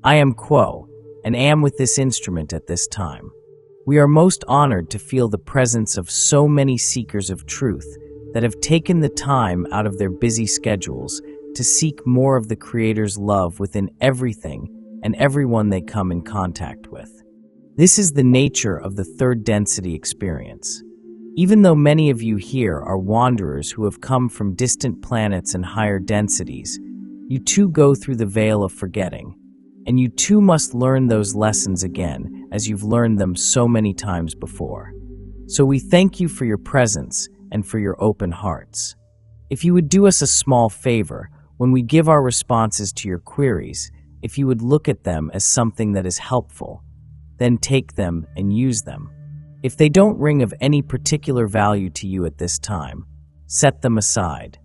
I am Quo, and am with this instrument at this time. We are most honored to feel the presence of so many seekers of truth that have taken the time out of their busy schedules to seek more of the Creator's love within everything and everyone they come in contact with. This is the nature of the third density experience. Even though many of you here are wanderers who have come from distant planets and higher densities, you too go through the veil of forgetting, and you too must learn those lessons again as you've learned them so many times before. So we thank you for your presence and for your open hearts. If you would do us a small favor, when we give our responses to your queries, if you would look at them as something that is helpful, then take them and use them. If they don't ring of any particular value to you at this time, set them aside.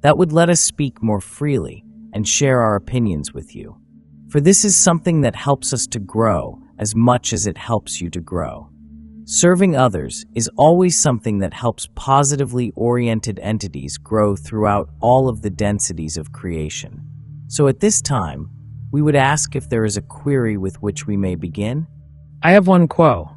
That would let us speak more freely and share our opinions with you. For this is something that helps us to grow as much as it helps you to grow. Serving others is always something that helps positively oriented entities grow throughout all of the densities of creation. So at this time, we would ask if there is a query with which we may begin. I have one, Quo.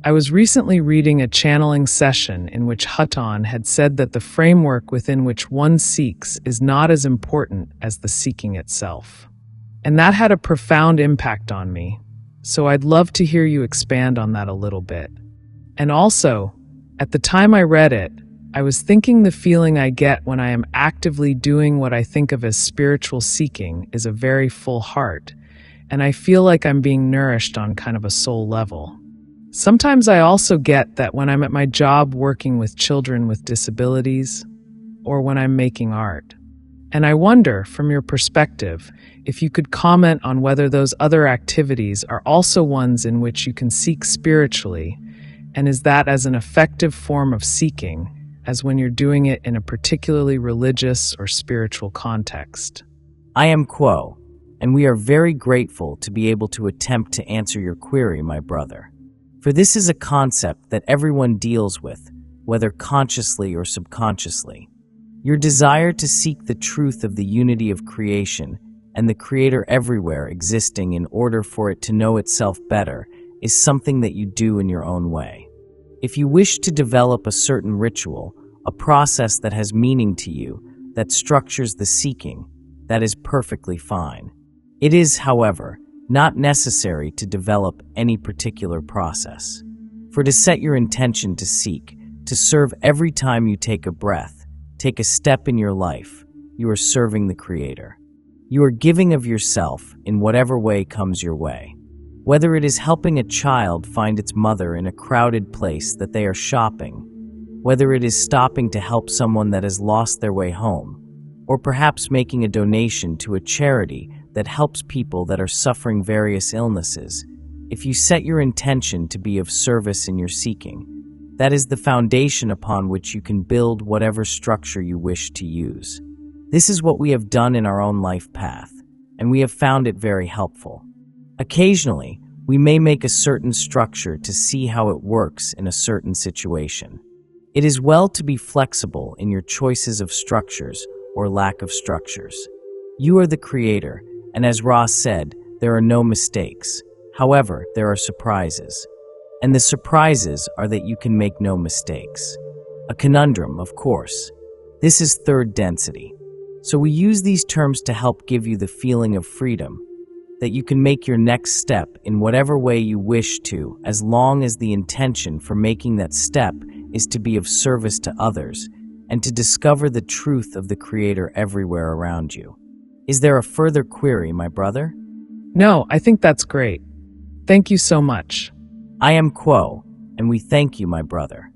I was recently reading a channeling session in which Hutton had said that the framework within which one seeks is not as important as the seeking itself. And that had a profound impact on me, so I'd love to hear you expand on that a little bit. And also, at the time I read it, I was thinking the feeling I get when I am actively doing what I think of as spiritual seeking is a very full heart, and I feel like I'm being nourished on kind of a soul level. Sometimes I also get that when I'm at my job working with children with disabilities, or when I'm making art. And I wonder, from your perspective, if you could comment on whether those other activities are also ones in which you can seek spiritually, and is that as an effective form of seeking as when you're doing it in a particularly religious or spiritual context? I am Quo, and we are very grateful to be able to attempt to answer your query, my brother. For this is a concept that everyone deals with, whether consciously or subconsciously. Your desire to seek the truth of the unity of creation and the Creator everywhere existing in order for it to know itself better is something that you do in your own way. If you wish to develop a certain ritual, a process that has meaning to you, that structures the seeking, that is perfectly fine. It is, however, not necessary to develop any particular process. For to set your intention to seek, to serve every time you take a breath, take a step in your life, you are serving the Creator. You are giving of yourself in whatever way comes your way. Whether it is helping a child find its mother in a crowded place that they are shopping, whether it is stopping to help someone that has lost their way home, or perhaps making a donation to a charity that helps people that are suffering various illnesses, if you set your intention to be of service in your seeking, that is the foundation upon which you can build whatever structure you wish to use. This is what we have done in our own life path, and we have found it very helpful. Occasionally, we may make a certain structure to see how it works in a certain situation. It is well to be flexible in your choices of structures or lack of structures. You are the Creator, and as Ross said, there are no mistakes. However, there are surprises. And the surprises are that you can make no mistakes. A conundrum, of course. This is third density. So we use these terms to help give you the feeling of freedom, that you can make your next step in whatever way you wish to, as long as the intention for making that step is to be of service to others and to discover the truth of the Creator everywhere around you. Is there a further query, my brother? No, I think that's great. Thank you so much. I am Quo, and we thank you, my brother.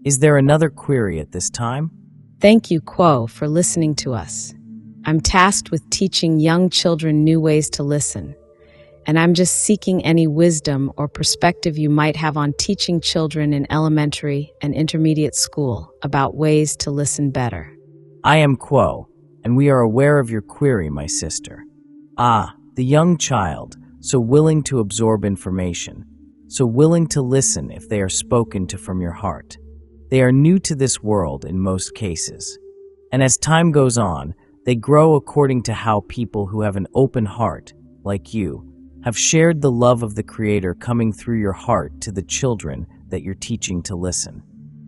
Is there another query at this time? Thank you, Quo, for listening to us. I'm tasked with teaching young children new ways to listen, and I'm just seeking any wisdom or perspective you might have on teaching children in elementary and intermediate school about ways to listen better. I am Quo, and we are aware of your query, my sister. Ah, the young child, so willing to absorb information, so willing to listen if they are spoken to from your heart. They are new to this world in most cases, and as time goes on, they grow according to how people who have an open heart, like you, Have shared the love of the Creator coming through your heart to the children that you're teaching to listen.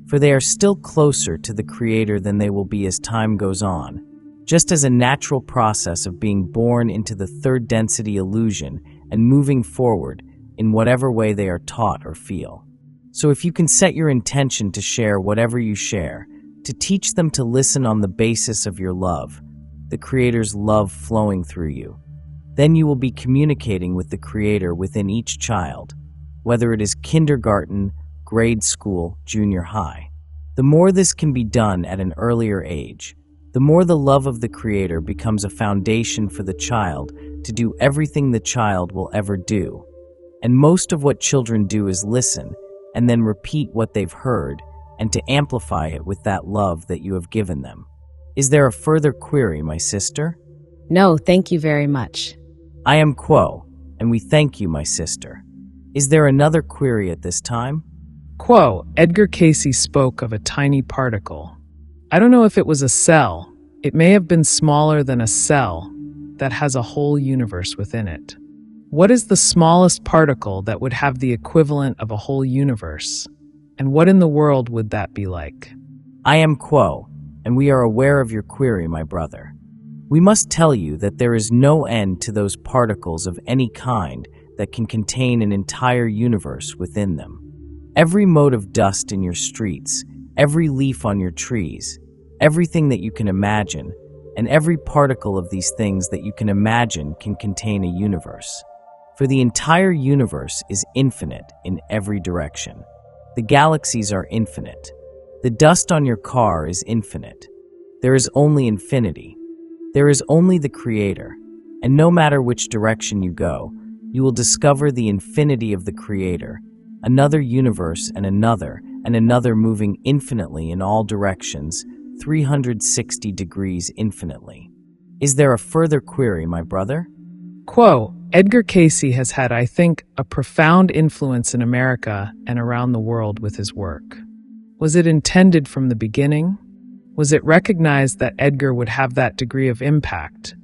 For they are still closer to the Creator than they will be as time goes on, just as a natural process of being born into the third density illusion and moving forward in whatever way they are taught or feel. So if you can set your intention to share whatever you share, to teach them to listen on the basis of your love, the Creator's love flowing through you, then you will be communicating with the Creator within each child, whether it is kindergarten, grade school, junior high. The more this can be done at an earlier age, the more the love of the Creator becomes a foundation for the child to do everything the child will ever do. And most of what children do is listen and then repeat what they've heard and to amplify it with that love that you have given them. Is there a further query, my sister? No, thank you very much. I am Quo, and we thank you, my sister. Is there another query at this time? Quo, Edgar Casey spoke of a tiny particle. I don't know if it was a cell. It may have been smaller than a cell that has a whole universe within it. What is the smallest particle that would have the equivalent of a whole universe? And what in the world would that be like? I am Quo, and we are aware of your query, my brother. We must tell you that there is no end to those particles of any kind that can contain an entire universe within them. Every mote of dust in your streets, every leaf on your trees, everything that you can imagine, and every particle of these things that you can imagine can contain a universe. For the entire universe is infinite in every direction. The galaxies are infinite. The dust on your car is infinite. There is only infinity. There is only the Creator, and no matter which direction you go, you will discover the infinity of the Creator, another universe and another moving infinitely in all directions, 360 degrees infinitely. Is there a further query, my brother? Quo, Edgar Casey has had, I think, a profound influence in America and around the world with his work. Was it intended from the beginning? Was it recognized that Edgar would have that degree of impact?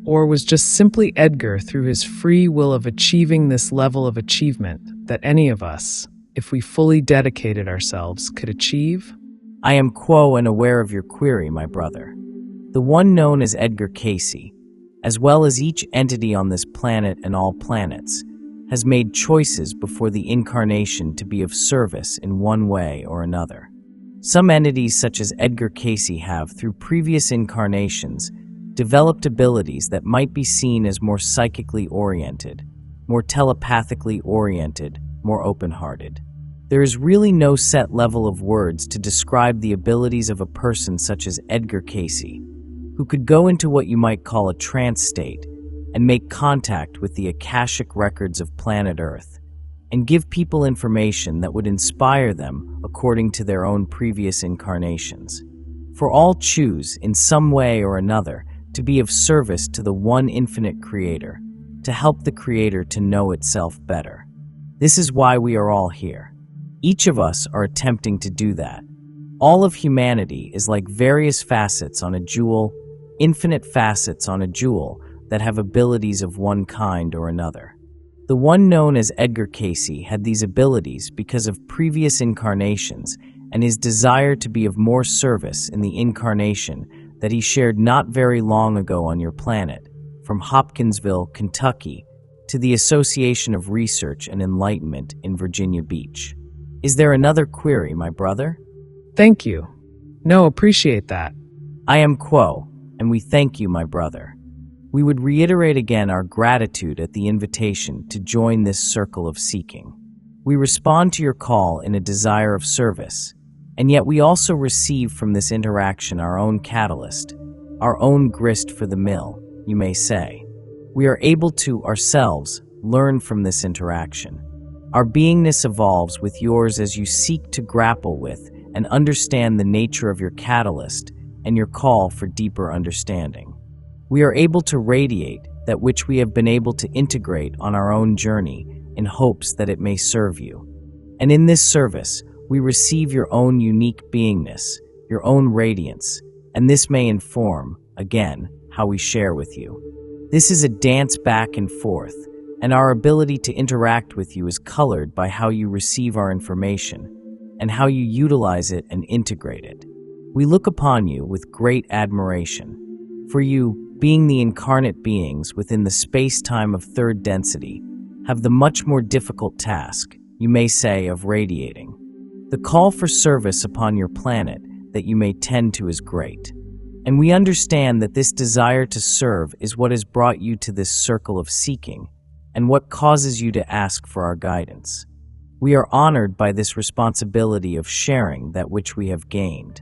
Or was just simply Edgar through his free will of achieving this level of achievement that any of us, if we fully dedicated ourselves, could achieve? I am Quo and aware of your query, my brother. The one known as Edgar Casey, as well as each entity on this planet and all planets, has made choices before the incarnation to be of service in one way or another. Some entities such as Edgar Casey have, through previous incarnations, developed abilities that might be seen as more psychically oriented, more telepathically oriented, more open-hearted. There is really no set level of words to describe the abilities of a person such as Edgar Casey, who could go into what you might call a trance state and make contact with the Akashic records of planet Earth, and give people information that would inspire them according to their own previous incarnations. For all choose, in some way or another, to be of service to the one infinite Creator, to help the Creator to know itself better. This is why we are all here. Each of us are attempting to do that. All of humanity is like various facets on a jewel, infinite facets on a jewel that have abilities of one kind or another. The one known as Edgar Casey had these abilities because of previous incarnations and his desire to be of more service in the incarnation that he shared not very long ago on your planet, from Hopkinsville, Kentucky, to the Association of Research and Enlightenment in Virginia Beach. Is there another query, my brother? Thank you. No, appreciate that. I am Quo, and we thank you, my brother. We would reiterate again our gratitude at the invitation to join this circle of seeking. We respond to your call in a desire of service, and yet we also receive from this interaction our own catalyst, our own grist for the mill, you may say. We are able to, ourselves, learn from this interaction. Our beingness evolves with yours as you seek to grapple with and understand the nature of your catalyst and your call for deeper understanding. We are able to radiate that which we have been able to integrate on our own journey in hopes that it may serve you. And in this service, we receive your own unique beingness, your own radiance, and this may inform, again, how we share with you. This is a dance back and forth, and our ability to interact with you is colored by how you receive our information and how you utilize it and integrate it. We look upon you with great admiration. For you, being the incarnate beings within the space-time of third density, have the much more difficult task, you may say, of radiating. The call for service upon your planet that you may tend to is great. And we understand that this desire to serve is what has brought you to this circle of seeking and what causes you to ask for our guidance. We are honored by this responsibility of sharing that which we have gained.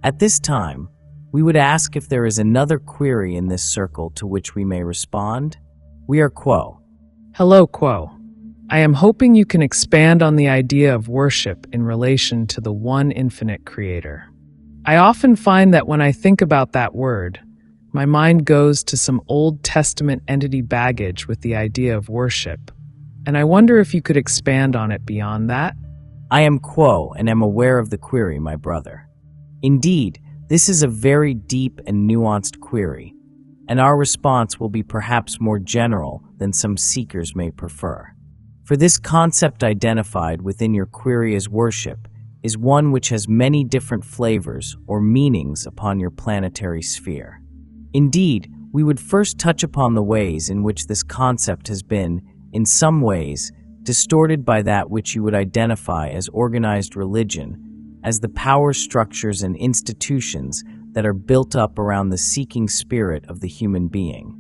At this time, we would ask if there is another query in this circle to which we may respond. We are Quo. Hello, Quo. I am hoping you can expand on the idea of worship in relation to the one infinite creator. I often find that when I think about that word, my mind goes to some Old Testament entity baggage with the idea of worship, and I wonder if you could expand on it beyond that. I am Quo and am aware of the query, my brother. Indeed, this is a very deep and nuanced query, and our response will be perhaps more general than some seekers may prefer. For this concept identified within your query as worship is one which has many different flavors or meanings upon your planetary sphere. Indeed, we would first touch upon the ways in which this concept has been, in some ways, distorted by that which you would identify as organized religion, as the power structures and institutions that are built up around the seeking spirit of the human being.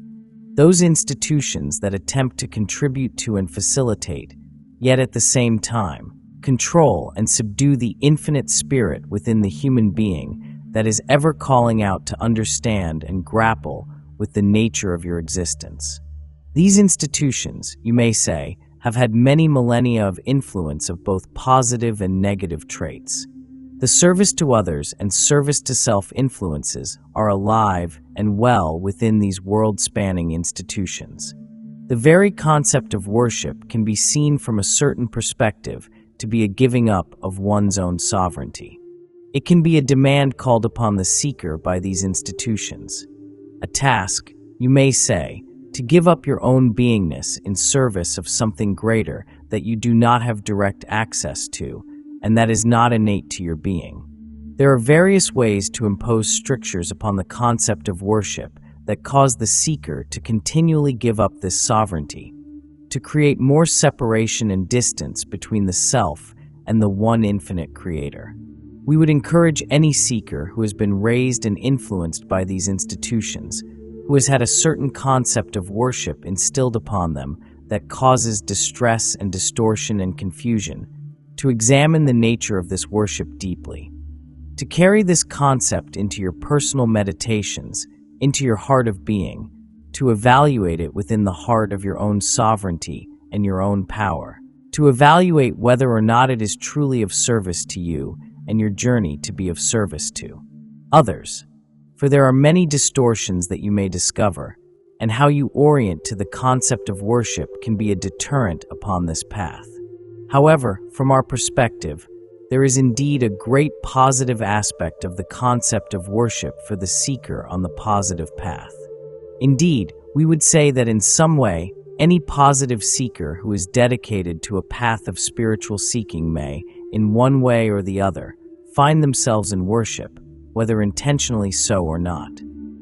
Those institutions that attempt to contribute to and facilitate, yet at the same time, control and subdue the infinite spirit within the human being that is ever calling out to understand and grapple with the nature of your existence. These institutions, you may say, have had many millennia of influence of both positive and negative traits. The service to others and service to self influences are alive and well within these world-spanning institutions. The very concept of worship can be seen from a certain perspective to be a giving up of one's own sovereignty. It can be a demand called upon the seeker by these institutions. A task, you may say, to give up your own beingness in service of something greater that you do not have direct access to, and that is not innate to your being. There are various ways to impose strictures upon the concept of worship that cause the seeker to continually give up this sovereignty, to create more separation and distance between the self and the one infinite creator. We would encourage any seeker who has been raised and influenced by these institutions, who has had a certain concept of worship instilled upon them that causes distress and distortion and confusion, to examine the nature of this worship deeply, to carry this concept into your personal meditations, into your heart of being, to evaluate it within the heart of your own sovereignty and your own power, to evaluate whether or not it is truly of service to you and your journey to be of service to others. For there are many distortions that you may discover, and how you orient to the concept of worship can be a deterrent upon this path. However, from our perspective, there is indeed a great positive aspect of the concept of worship for the seeker on the positive path. Indeed, we would say that in some way, any positive seeker who is dedicated to a path of spiritual seeking may, in one way or the other, find themselves in worship, whether intentionally so or not.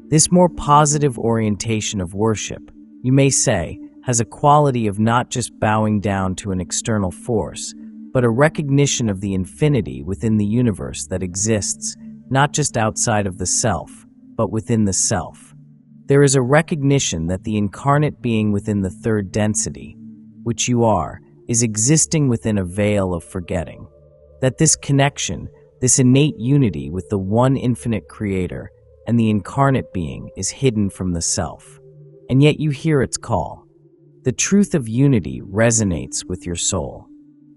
This more positive orientation of worship, you may say, has a quality of not just bowing down to an external force, but a recognition of the infinity within the universe that exists, not just outside of the self, but within the self. There is a recognition that the incarnate being within the third density, which you are, is existing within a veil of forgetting. That this connection, this innate unity with the one infinite creator and the incarnate being is hidden from the self. And yet you hear its call. The truth of unity resonates with your soul.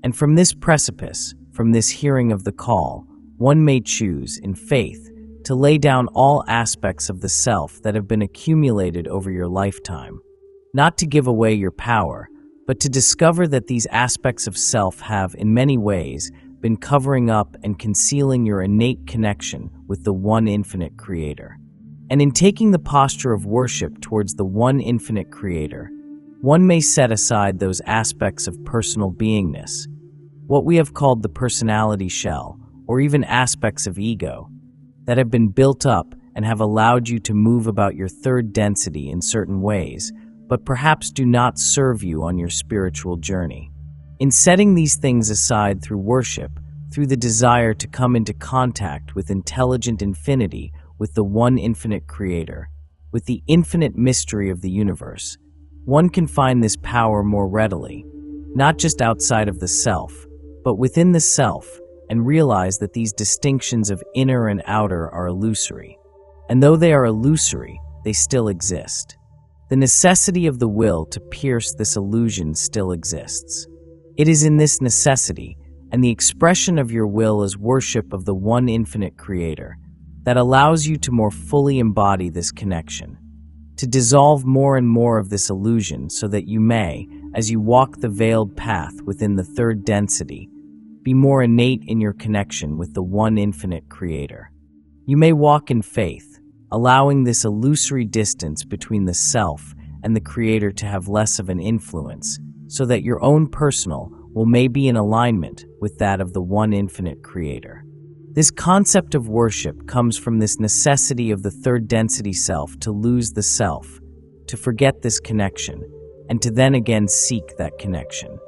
And from this precipice, from this hearing of the call, one may choose, in faith, to lay down all aspects of the self that have been accumulated over your lifetime, not to give away your power, but to discover that these aspects of self have, in many ways, been covering up and concealing your innate connection with the one infinite creator. And in taking the posture of worship towards the one infinite creator, One may set aside those aspects of personal beingness, what we have called the personality shell, or even aspects of ego, that have been built up and have allowed you to move about your third density in certain ways, but perhaps do not serve you on your spiritual journey. In setting these things aside through worship, through the desire to come into contact with intelligent infinity, with the one infinite creator, with the infinite mystery of the universe, one can find this power more readily, not just outside of the self, but within the self, and realize that these distinctions of inner and outer are illusory. And though they are illusory, they still exist. The necessity of the will to pierce this illusion still exists. It is in this necessity, and the expression of your will as worship of the one infinite creator, that allows you to more fully embody this connection, to dissolve more and more of this illusion so that you may, as you walk the veiled path within the third density, be more innate in your connection with the one infinite creator. You may walk in faith, allowing this illusory distance between the self and the creator to have less of an influence, so that your own personal will may be in alignment with that of the one infinite creator. This concept of worship comes from this necessity of the third density self to lose the self, to forget this connection, and to then again seek that connection.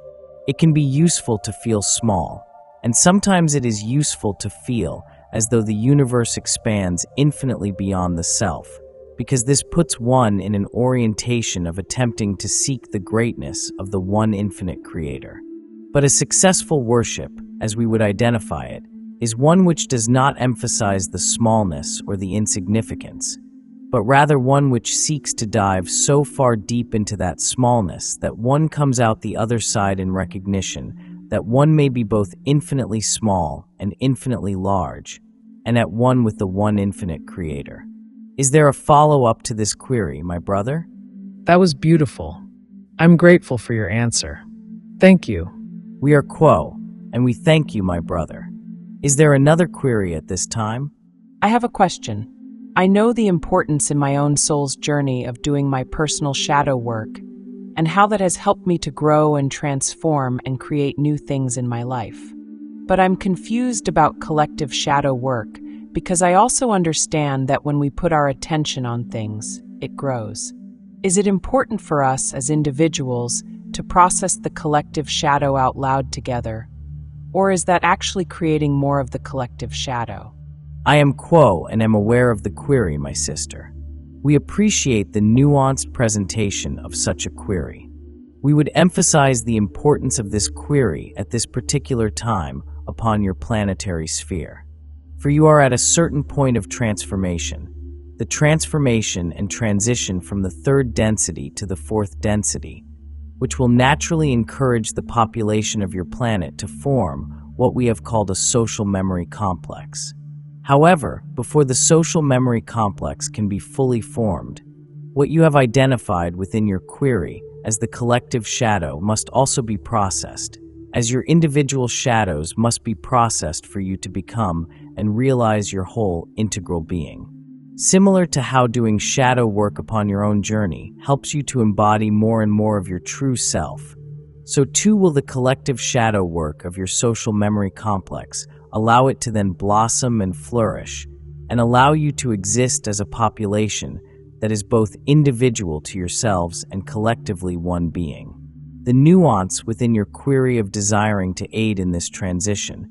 It can be useful to feel small, and sometimes it is useful to feel as though the universe expands infinitely beyond the self, because this puts one in an orientation of attempting to seek the greatness of the one infinite creator. But a successful worship, as we would identify it, is one which does not emphasize the smallness or the insignificance, but rather one which seeks to dive so far deep into that smallness that one comes out the other side in recognition that one may be both infinitely small and infinitely large, and at one with the one infinite creator. Is there a follow-up to this query, my brother? That was beautiful. I'm grateful for your answer. Thank you. We are Quo, and we thank you, my brother. Is there another query at this time? I have a question. I know the importance in my own soul's journey of doing my personal shadow work, and how that has helped me to grow and transform and create new things in my life. But I'm confused about collective shadow work because I also understand that when we put our attention on things, it grows. Is it important for us as individuals to process the collective shadow out loud together, or is that actually creating more of the collective shadow? I am Quo and am aware of the query, my sister. We appreciate the nuanced presentation of such a query. We would emphasize the importance of this query at this particular time upon your planetary sphere. For you are at a certain point of transformation, the transformation and transition from the third density to the fourth density, which will naturally encourage the population of your planet to form what we have called a social memory complex. However, before the social memory complex can be fully formed, what you have identified within your query as the collective shadow must also be processed, as your individual shadows must be processed for you to become and realize your whole integral being. Similar to how doing shadow work upon your own journey helps you to embody more and more of your true self, so too will the collective shadow work of your social memory complex allow it to then blossom and flourish, and allow you to exist as a population that is both individual to yourselves and collectively one being. The nuance within your query of desiring to aid in this transition,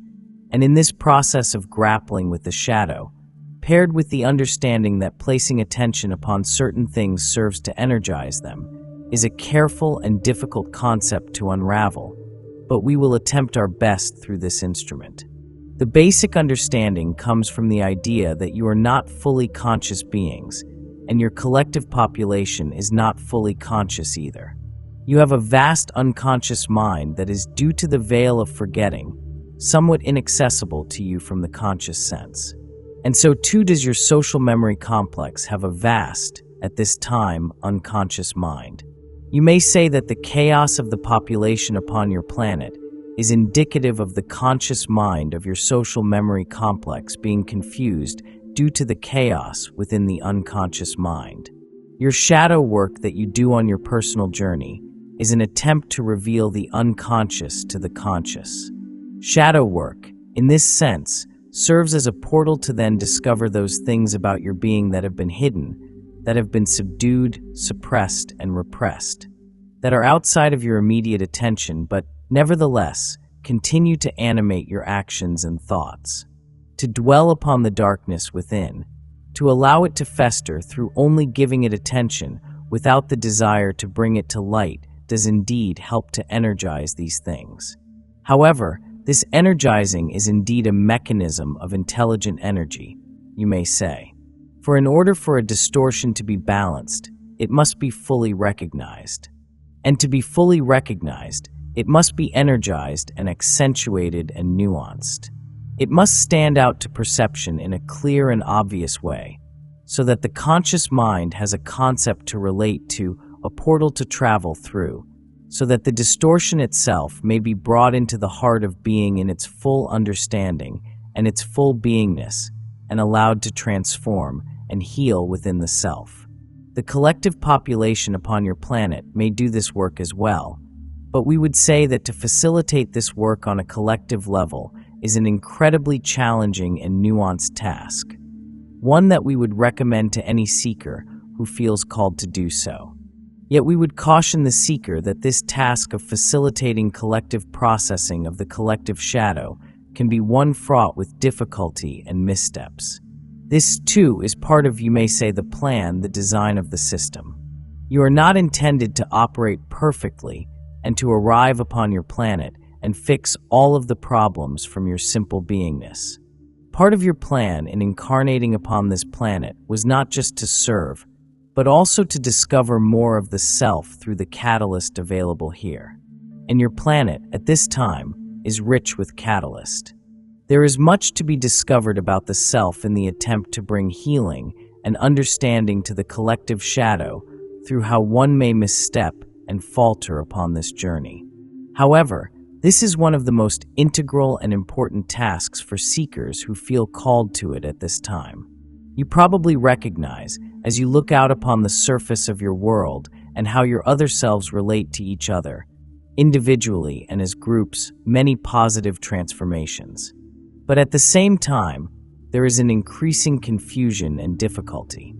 and in this process of grappling with the shadow, paired with the understanding that placing attention upon certain things serves to energize them, is a careful and difficult concept to unravel, but we will attempt our best through this instrument. The basic understanding comes from the idea that you are not fully conscious beings, and your collective population is not fully conscious either. You have a vast unconscious mind that is, due to the veil of forgetting, somewhat inaccessible to you from the conscious sense. And so too does your social memory complex have a vast, at this time, unconscious mind. You may say that the chaos of the population upon your planet is indicative of the conscious mind of your social memory complex being confused due to the chaos within the unconscious mind. Your shadow work that you do on your personal journey is an attempt to reveal the unconscious to the conscious. Shadow work, in this sense, serves as a portal to then discover those things about your being that have been hidden, that have been subdued, suppressed, and repressed, that are outside of your immediate attention, but nevertheless continue to animate your actions and thoughts. To dwell upon the darkness within, to allow it to fester through only giving it attention without the desire to bring it to light, does indeed help to energize these things. However, this energizing is indeed a mechanism of intelligent energy, you may say. For in order for a distortion to be balanced, it must be fully recognized. And to be fully recognized, it must be energized and accentuated and nuanced. It must stand out to perception in a clear and obvious way, so that the conscious mind has a concept to relate to, a portal to travel through, so that the distortion itself may be brought into the heart of being in its full understanding and its full beingness, and allowed to transform and heal within the self. The collective population upon your planet may do this work as well, but we would say that to facilitate this work on a collective level is an incredibly challenging and nuanced task, one that we would recommend to any seeker who feels called to do so. Yet we would caution the seeker that this task of facilitating collective processing of the collective shadow can be one fraught with difficulty and missteps. This, too, is part of, you may say, the plan, the design of the system. You are not intended to operate perfectly and to arrive upon your planet and fix all of the problems from your simple beingness. Part of your plan in incarnating upon this planet was not just to serve, but also to discover more of the self through the catalyst available here. And your planet, at this time, is rich with catalyst. There is much to be discovered about the self in the attempt to bring healing and understanding to the collective shadow through how one may misstep and falter upon this journey. However, this is one of the most integral and important tasks for seekers who feel called to it at this time. You probably recognize, as you look out upon the surface of your world and how your other selves relate to each other, individually and as groups, many positive transformations. But at the same time, there is an increasing confusion and difficulty.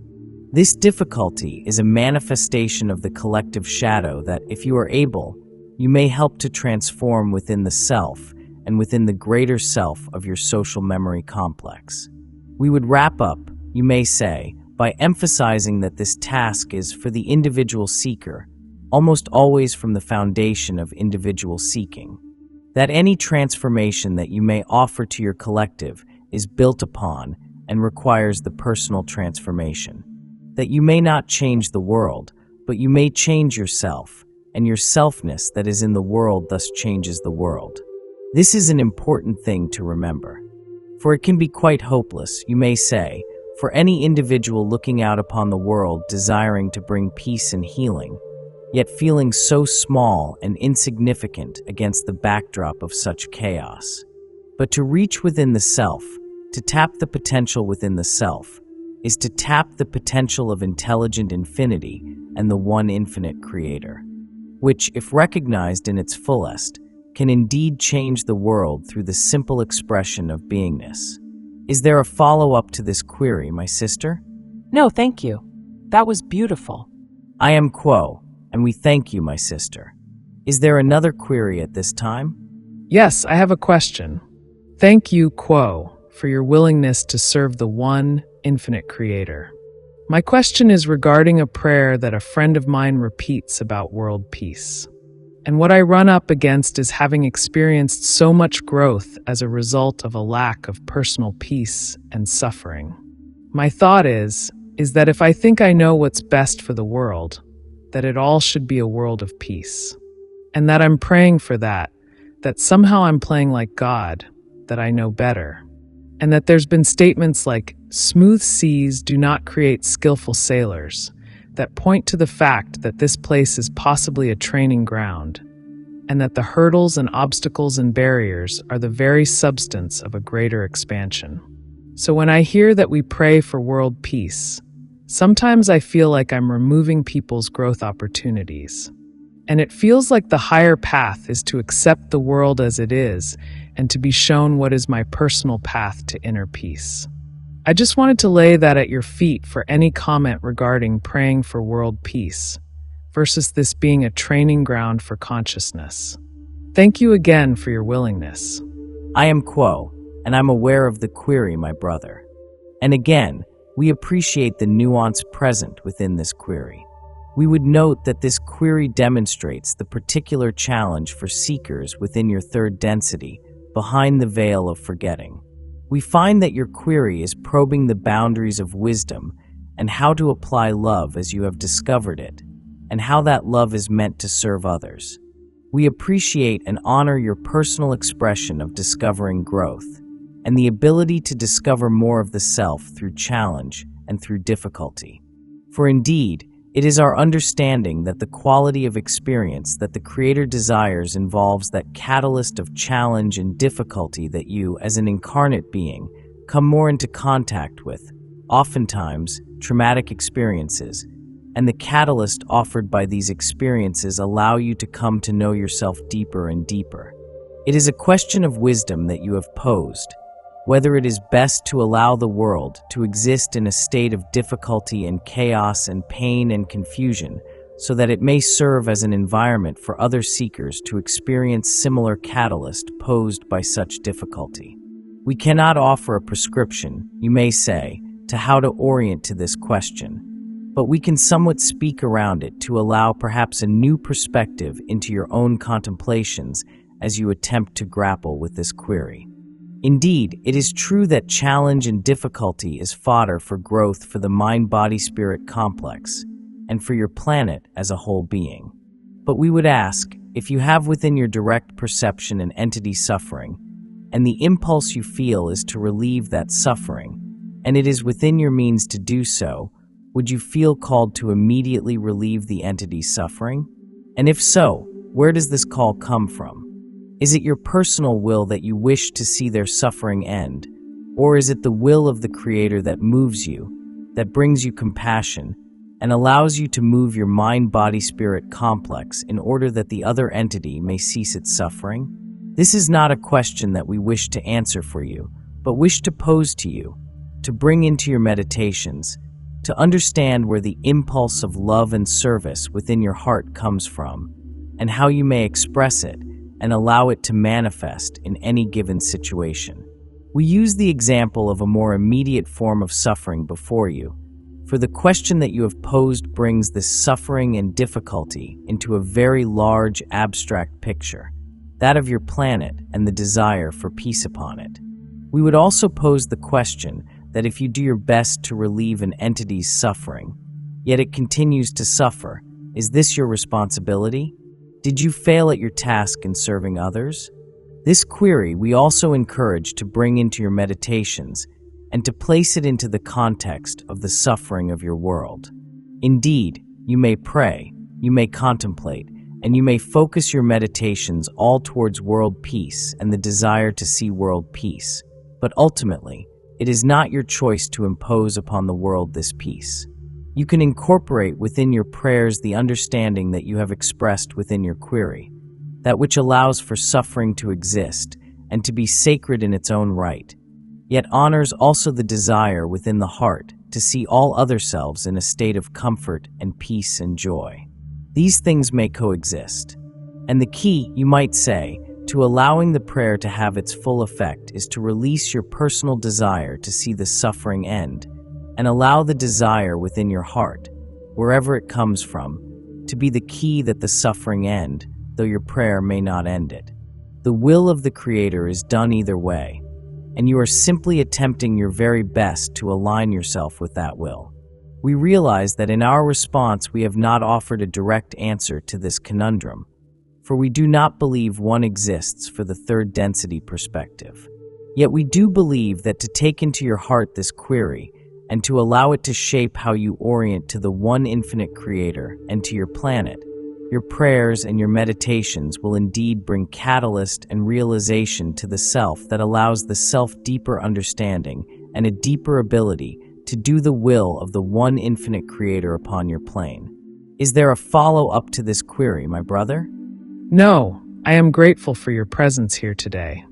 This difficulty is a manifestation of the collective shadow that, if you are able, you may help to transform within the self and within the greater self of your social memory complex. We would wrap up, you may say, by emphasizing that this task is for the individual seeker, almost always from the foundation of individual seeking. That any transformation that you may offer to your collective is built upon and requires the personal transformation. That you may not change the world, but you may change yourself, and your selfness that is in the world thus changes the world. This is an important thing to remember. For it can be quite hopeless, you may say, for any individual looking out upon the world desiring to bring peace and healing, yet feeling so small and insignificant against the backdrop of such chaos. But to reach within the self, to tap the potential within the self, is to tap the potential of intelligent infinity and the one infinite creator, which, if recognized in its fullest, can indeed change the world through the simple expression of beingness. Is there a follow-up to this query, my sister? No, thank you. That was beautiful. I am Quo, and we thank you, my sister. Is there another query at this time? Yes, I have a question. Thank you, Quo, for your willingness to serve the one infinite creator. My question is regarding a prayer that a friend of mine repeats about world peace. And what I run up against is having experienced so much growth as a result of a lack of personal peace and suffering. My thought is that if I think I know what's best for the world, that it all should be a world of peace. And that I'm praying for that somehow I'm playing like God, that I know better. And that there's been statements like, smooth seas do not create skillful sailors, that point to the fact that this place is possibly a training ground, and that the hurdles and obstacles and barriers are the very substance of a greater expansion. So when I hear that we pray for world peace, sometimes I feel like I'm removing people's growth opportunities. And it feels like the higher path is to accept the world as it is and to be shown what is my personal path to inner peace. I just wanted to lay that at your feet for any comment regarding praying for world peace versus this being a training ground for consciousness. Thank you again for your willingness. I am Quo, and I'm aware of the query, my brother. And again, we appreciate the nuance present within this query. We would note that this query demonstrates the particular challenge for seekers within your third density, behind the veil of forgetting. We find that your query is probing the boundaries of wisdom and how to apply love as you have discovered it, and how that love is meant to serve others. We appreciate and honor your personal expression of discovering growth, and the ability to discover more of the self through challenge and through difficulty. For indeed, it is our understanding that the quality of experience that the Creator desires involves that catalyst of challenge and difficulty that you, as an incarnate being, come more into contact with, oftentimes traumatic experiences, and the catalyst offered by these experiences allow you to come to know yourself deeper and deeper. It is a question of wisdom that you have posed, whether it is best to allow the world to exist in a state of difficulty and chaos and pain and confusion so that it may serve as an environment for other seekers to experience similar catalyst posed by such difficulty. We cannot offer a prescription, you may say, to how to orient to this question, but we can somewhat speak around it to allow perhaps a new perspective into your own contemplations as you attempt to grapple with this query. Indeed, it is true that challenge and difficulty is fodder for growth for the mind-body-spirit complex and for your planet as a whole being. But we would ask, if you have within your direct perception an entity suffering, and the impulse you feel is to relieve that suffering, and it is within your means to do so, would you feel called to immediately relieve the entity's suffering? And if so, where does this call come from? Is it your personal will that you wish to see their suffering end? Or is it the will of the Creator that moves you, that brings you compassion, and allows you to move your mind-body-spirit complex in order that the other entity may cease its suffering? This is not a question that we wish to answer for you, but wish to pose to you, to bring into your meditations, to understand where the impulse of love and service within your heart comes from, and how you may express it, and allow it to manifest in any given situation. We use the example of a more immediate form of suffering before you, for the question that you have posed brings this suffering and difficulty into a very large abstract picture, that of your planet and the desire for peace upon it. We would also pose the question that if you do your best to relieve an entity's suffering, yet it continues to suffer, is this your responsibility? Did you fail at your task in serving others? This query we also encourage to bring into your meditations and to place it into the context of the suffering of your world. Indeed, you may pray, you may contemplate, and you may focus your meditations all towards world peace and the desire to see world peace, but ultimately, it is not your choice to impose upon the world this peace. You can incorporate within your prayers the understanding that you have expressed within your query, that which allows for suffering to exist and to be sacred in its own right, yet honors also the desire within the heart to see all other selves in a state of comfort and peace and joy. These things may coexist, and the key, you might say, to allowing the prayer to have its full effect is to release your personal desire to see the suffering end, and allow the desire within your heart, wherever it comes from, to be the key that the suffering end, though your prayer may not end it. The will of the Creator is done either way, and you are simply attempting your very best to align yourself with that will. We realize that in our response we have not offered a direct answer to this conundrum, for we do not believe one exists for the third density perspective. Yet we do believe that to take into your heart this query and to allow it to shape how you orient to the one infinite Creator and to your planet, your prayers and your meditations will indeed bring catalyst and realization to the self that allows the self deeper understanding and a deeper ability to do the will of the one infinite Creator upon your plane. Is there a follow-up to this query, my brother? No, I am grateful for your presence here today.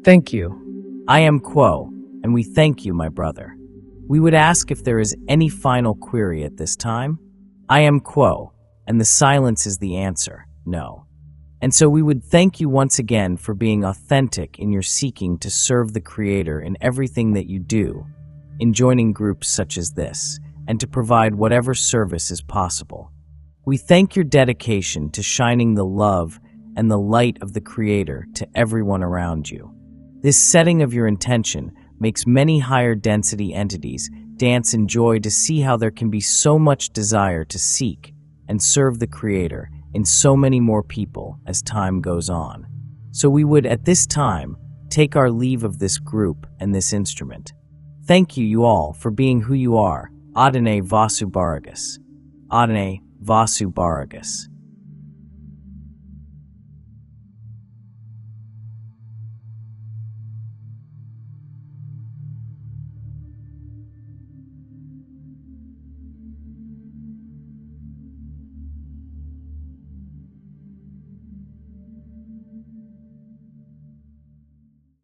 Thank you. I am Quo, and we thank you, my brother. We would ask if there is any final query at this time. I am Quo, and the silence is the answer, no. And so we would thank you once again for being authentic in your seeking to serve the Creator in everything that you do, in joining groups such as this, and to provide whatever service is possible. We thank your dedication to shining the love and the light of the Creator to everyone around you. This setting of your intention makes many higher density entities dance in joy to see how there can be so much desire to seek and serve the Creator in so many more people as time goes on. So we would, at this time, take our leave of this group and this instrument. Thank you all, for being who you are. Adonai Vasu Baragas. Adonai Vasu Baragas.